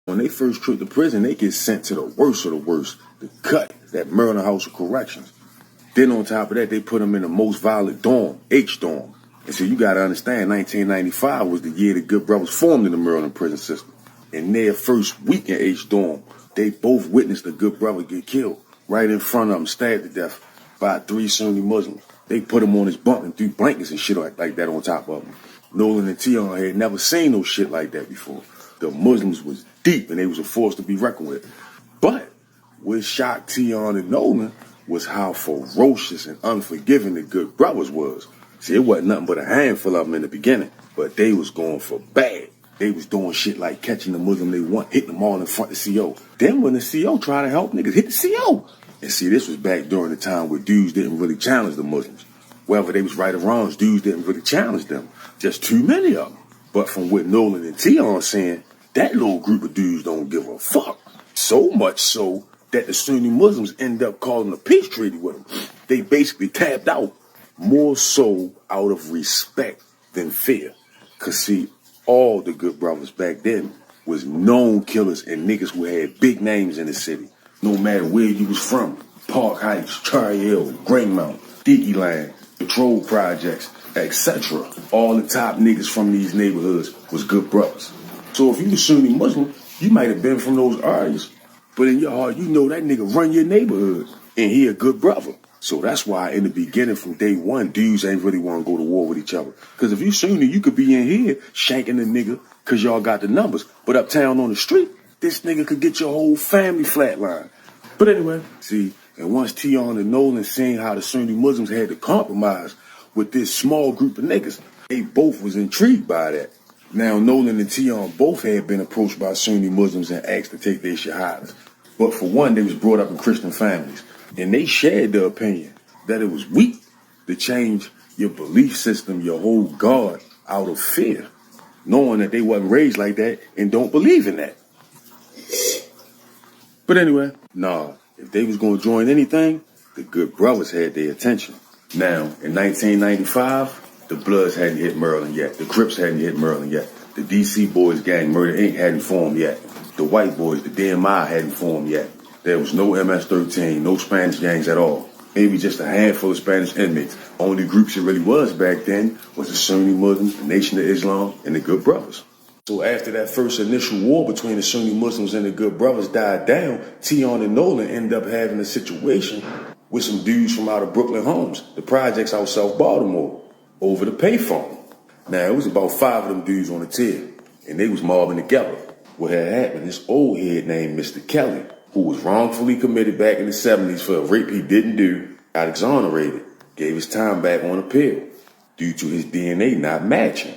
On their first trip to prison, they get sent to the worst of the worst, the Cut, that Maryland House of Corrections. Then on top of that, they put them in the most violent dorm, H-dorm. And so you gotta understand, 1995 was the year the Good Brothers formed in the Maryland prison system. In their first week in H-dorm, they both witnessed the Good Brother get killed right in front of them, stabbed to death by 3 Sunni Muslims. They put him on his bunk and threw blankets and shit like that on top of him. Nolan and Tion had never seen no shit like that before. The Muslims was deep and they was a force to be reckoned with. But what shocked Tion and Nolan was how ferocious and unforgiving the Good Brothers was. See, it wasn't nothing but a handful of them in the beginning, but they was going for bad. They was doing shit like catching the Muslim they want, hitting them all in front of the CO. Then when the CO tried to help niggas, hit the CO. And see, this was back during the time where dudes didn't really challenge the Muslims. Whether they was right or wrong, dudes didn't really challenge them. Just too many of them. But from what Nolan and Tion saying, that little group of dudes don't give a fuck. So much so that the Sunni Muslims end up calling a peace treaty with them. They basically tapped out, more so out of respect than fear. Cause see, all the Good Brothers back then was known killers and niggas who had big names in the city. No matter where you was from, Park Heights, Cherry Hill, Greenmount, Dickey Line, Patrol Projects, etc. All the top niggas from these neighborhoods was Good Brothers. So if you was Sunni Muslim, you might have been from those areas, but in your heart, you know that nigga run your neighborhood, and he a good brother. So that's why in the beginning, from day one, dudes ain't really want to go to war with each other. Because if you Sunni, you could be in here shanking a nigga because y'all got the numbers. But uptown on the street, this nigga could get your whole family flatline. But anyway, see, and once Tion and Nolan seen how the Sunni Muslims had to compromise with this small group of niggas, they both was intrigued by that. Now, Nolan and Tion both had been approached by Sunni Muslims and asked to take their shahadas. But for one, they was brought up in Christian families. And they shared the opinion that it was weak to change your belief system, your whole God, out of fear, knowing that they wasn't raised like that and don't believe in that. But anyway, nah, if they was going to join anything, the Good Brothers had their attention. Now, in 1995, the Bloods hadn't hit Maryland yet. The Crips hadn't hit Maryland yet. The DC Boys gang, Murder Inc. hadn't formed yet. The White Boys, the DMI hadn't formed yet. There was no MS-13, no Spanish gangs at all. Maybe just a handful of Spanish inmates. Only groups it really was back then was the Sunni Muslims, the Nation of Islam, and the Good Brothers. So after that first initial war between the Sunni Muslims and the Good Brothers died down, Tion and Nolan ended up having a situation with some dudes from out of Brooklyn Homes, the projects out South Baltimore, over the payphone. Now, it was about 5 of them dudes on the tier, and they was mobbing together. What had happened, this old head named Mr. Kelly, who was wrongfully committed back in the 70s for a rape he didn't do, got exonerated, gave his time back on appeal due to his DNA not matching.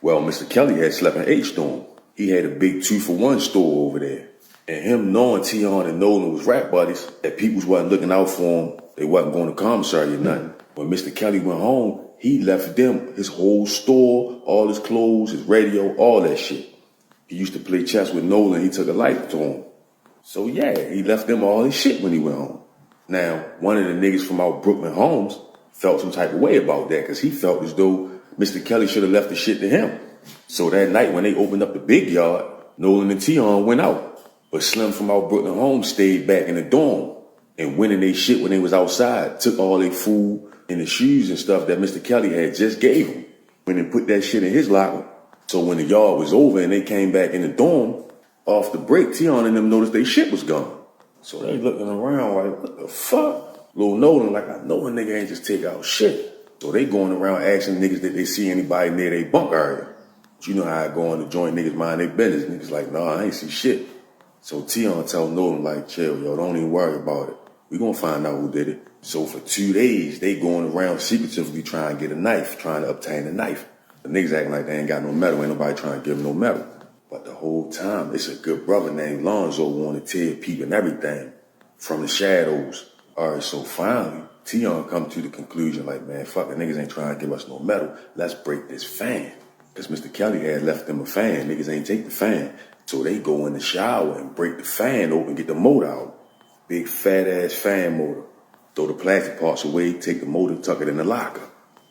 Well, Mr. Kelly had slept in H-dorm. He had a big 2-for-1 store over there. And him knowing Tion and Nolan was rap buddies, that peoples wasn't looking out for him, they wasn't going to commissary or nothing. When Mr. Kelly went home, he left them his whole store, all his clothes, his radio, all that shit. He used to play chess with Nolan, he took a life to him. So yeah, he left them all his shit when he went home. Now, one of the niggas from out Brooklyn Homes felt some type of way about that because he felt as though Mr. Kelly should have left the shit to him. So that night when they opened up the big yard, Nolan and Tion went out. But Slim from out Brooklyn Homes stayed back in the dorm and went in their shit when they was outside, took all their food and the shoes and stuff that Mr. Kelly had just gave him. Went and put that shit in his locker. So when the yard was over and they came back in the dorm, off the break, Tion and them noticed their shit was gone. So they looking around like, what the fuck? Lil Nolan like, I know a nigga ain't just take out shit. So they going around asking niggas that they see anybody near their bunk area. But you know how I go on to join niggas mind their business. Niggas like, nah, I ain't see shit. So Tion tell Nolan like, chill, yo, don't even worry about it. We gonna find out who did it. So for 2 days, they going around secretively trying to get a knife, trying to obtain a knife. The niggas acting like they ain't got no metal. Ain't nobody trying to give them no metal. But the whole time, it's a good brother named Lonzo on the tier peeping everything from the shadows. All right, so finally, Tion come to the conclusion like, man, fuck, the niggas ain't trying to give us no metal. Let's break this fan. Because Mr. Kelly had left them a fan. Niggas ain't take the fan. So they go in the shower and break the fan open, get the motor out. Big fat ass fan motor. Throw the plastic parts away, take the motor, tuck it in the locker.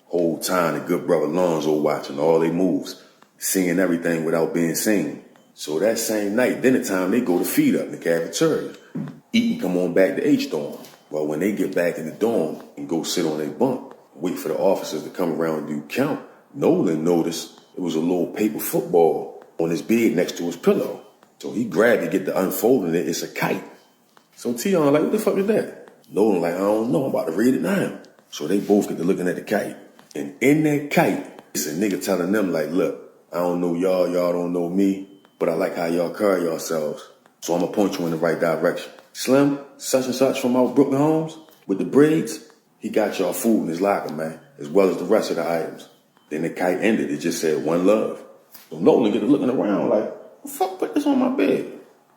Whole time the good brother Lonzo watching all they moves, seeing everything without being seen. So that same night, dinner time, they go to feed up in the cafeteria. Eat and come on back to H-dorm. Well, when they get back in the dorm and go sit on their bunk, wait for the officers to come around and do count, Nolan noticed it was a little paper football on his bed next to his pillow. So he grabbed it, get to unfolding it, it's a kite. So Tion like, what the fuck is that? Nolan like, I don't know, I'm about to read it now. So they both get to looking at the kite. And in that kite, it's a nigga telling them like, look, I don't know y'all don't know me, but I like how y'all carry yourselves. So I'm gonna point you in the right direction. Slim, such and such from out Brooklyn Homes, with the braids, he got y'all food in his locker, man, as well as the rest of the items. Then the kite ended, it just said one love. So Nolan get to looking around like, what the fuck put this on my bed?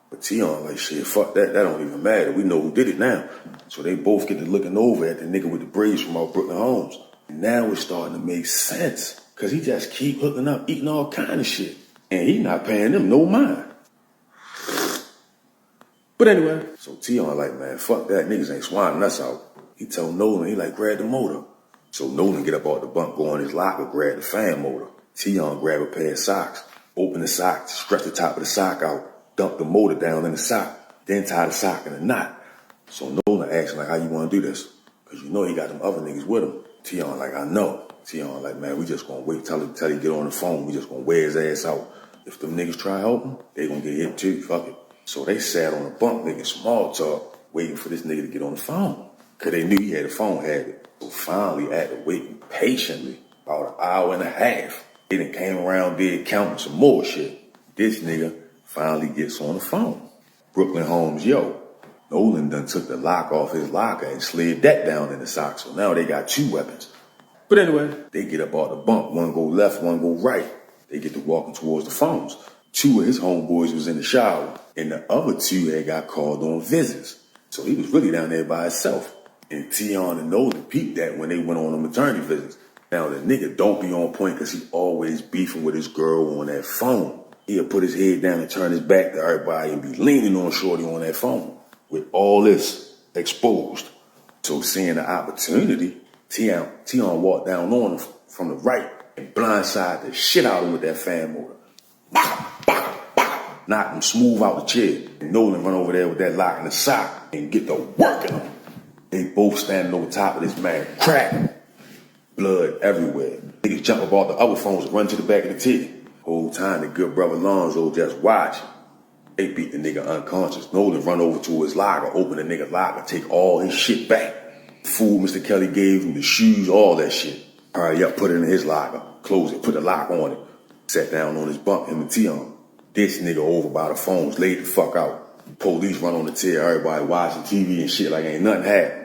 But Tion like, shit, fuck that don't even matter. We know who did it now. So they both get to looking over at the nigga with the braids from out Brooklyn Homes. And now it's starting to make sense. Cause he just keep hooking up, eating all kind of shit. And he not paying them no mind. But anyway, so Tion like, man, fuck that, niggas ain't swanning us out. He told Nolan, he like, grab the motor. So Nolan get up off the bunk, go in his locker, grab the fan motor. Tion grab a pair of socks, open the sock, stretch the top of the sock out, dump the motor down in the sock, then tie the sock in a knot. So Nolan asked him like, how you want to do this? Cause you know he got them other niggas with him. Tion like, I know. Tion like, man, we just gonna wait till he get on the phone. We just gonna wear his ass out. If them niggas try to help him, they gonna get hit too. Fuck it. So they sat on the bunk making small talk, waiting for this nigga to get on the phone. Cause they knew he had a phone habit. So finally, after waiting patiently, about an hour and a half, they done came around there counting some more shit. This nigga finally gets on the phone. Brooklyn Homes, yo. Nolan done took the lock off his locker and slid that down in the sock. So now they got two weapons. But anyway, they get up off the bunk. One go left, one go right. They get to walking towards the phones. Two of his homeboys was in the shower, and the other two had got called on visits. So he was really down there by himself. And Tion and Nolan peeped that when they went on the maternity visits. Now the nigga don't be on point because he always beefing with his girl on that phone. He'll put his head down and turn his back to everybody and be leaning on shorty on that phone with all this exposed. So seeing the opportunity, Tion walked down on him from the right and blindside the shit out of him with that fan motor. Bah, bah, bah. Knocked him smooth out the chair. And Nolan run over there with that lock in the sock and get to working him. They both standing over top of this man, crack. Blood everywhere. Niggas jump up off the other phones and run to the back of the titty. Whole time the good brother Lonzo just watching. They beat the nigga unconscious. Nolan run over to his locker, open the nigga locker, take all his shit back. Food Mr. Kelly gave him, the shoes, all that shit. Hurry up, put it in his locker, close it, put the lock on it. Sat down on his bunk, him and Tion. This nigga over by the phones, laid the fuck out. Police run on the tail, everybody watching TV and shit like ain't nothing happened.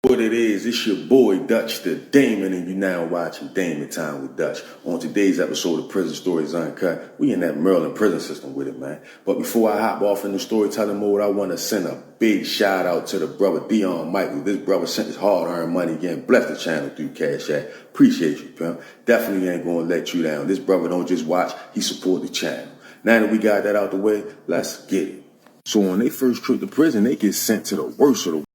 What it is, it's your boy Dutch the Damon, and you now watching Damon Time with Dutch. On today's episode of Prison Stories Uncut, we in that Maryland prison system with it, man. But before I hop off in the storytelling mode, I want to send a big shout out to the brother Dion Michael. This brother sent his hard-earned money again, bless the channel through Cash App. Appreciate you, pimp. Definitely ain't gonna let you down. This brother don't just watch, he support the channel. Now that we got that out the way, let's get it. So on their first trip to prison, they get sent to the worst of the